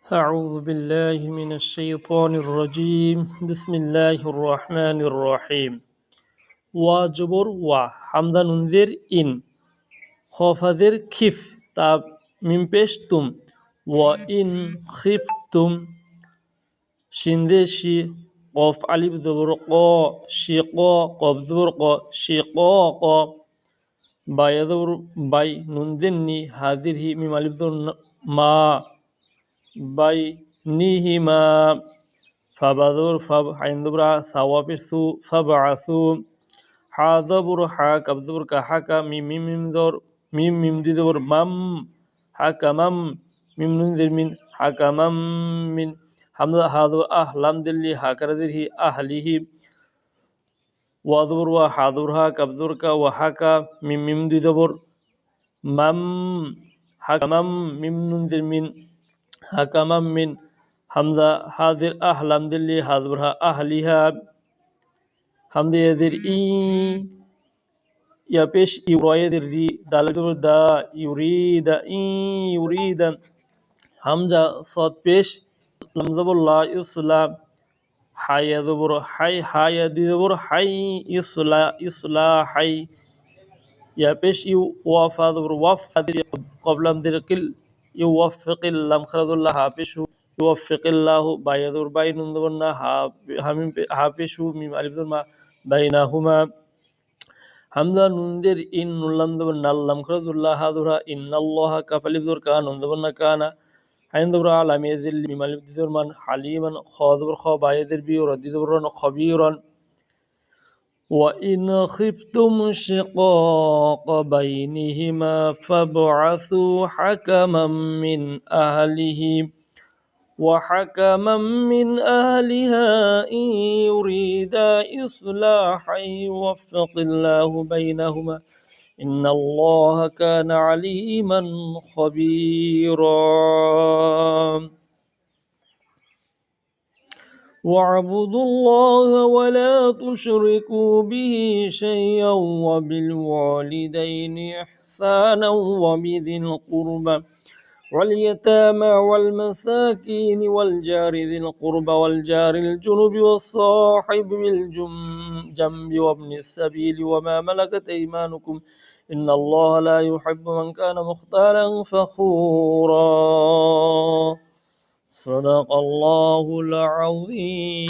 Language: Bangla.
أعوذ بالله من الشيطان الرجيم بسم الله الرحمن الرحيم ওয়াজবর ওয়া হামদা নুনজের ইন খফাজের খিফ তাব মিম পেশ তুম ওয়া ইন খিফ তুম শিন্দে শি কফ আলিফ জবর ক শি ক কফ জবর ক শি ক ক বায়া জবর বাই নুনজের নি হাজির হি মিম আলিফ জবর মা বাই নিহিমা ফাবাদুর ফাব হাইন্দুবরা সাওয়াফিসু ফাবআসু হাযাবুর হা কাবজুর কা হাকা মিম মিম মিম জবর মিম মিম দি জবর মাম হাকামাম মিম নুন জির মিন হাকামাম মিন হামজা হাযু আহ লাম দিল্লি হাকারাদির হি আহলিহি ওয়াজবুর ওয়া হাযুর হা কাবজুর কা ওয়া হাকা মিম মিম দি জবর মাম হাকামাম মিম নুন জির মিন হাকামাম মিন হামজা হাজির আহ লাম দিল্লি হাজবুর হা আহলিহা হামজা ইয়াজির ই ইয়া পেশ ইউরাইদের রি দাল জবর দা ইউরিদা ইউরিদা হামজা সাদ পেশ লাম জবর লা ইসলা হায়া জবর হাই হায়া দি জবর হাই ইসলা ইসলা হাই ইয়া পেশ ইউ ওয়াফা জবর ওয়াফা কবলাম দিরকিল ইউওয়াফিকিল লাম খারাদুল্লাহ হা পেশ ইউওয়াফিকিল্লাহু বায়াদুর বাইনুন জবর না হামিম হা পেশ মিম আলিফ জবর মা বাইনাহুমা হামজা নুনদের ইন নুল্লাম জবর নাল্লাম খারাদুল্লাহ হাদুরা ইন্নাল্লাহা কাফালিফ জবর কান নুন জবর না কানা হাইন জবর আলাম ইয়াজিল মিম আলিফ জবর মান হালিমান খ জবর খ বায়াদের বি রাদি জবর খবীরান وَإِنْ خِفْتُمْ شِقَاقَ بَيْنِهِمَا فَابْعَثُوا حَكَمًا مِنْ أَهْلِهِ وَحَكَمًا مِنْ أَهْلِهَا إِنْ يُرِيدَا إِصْلَاحًا يُوَفِّقِ اللَّهُ بَيْنَهُمَا إِنَّ اللَّهَ كَانَ عَلِيمًا خَبِيرًا واعبدوا الله ولا تشركوا به شيئا وبالوالدين إحسانا وبذي القربى واليتامى والمساكين والجار ذي القربى والجار الجنب والصاحب بالجنب وابن السبيل وما ملكت أيمانكم إن الله لا يحب من كان مختالا فخورا صدق الله العظيم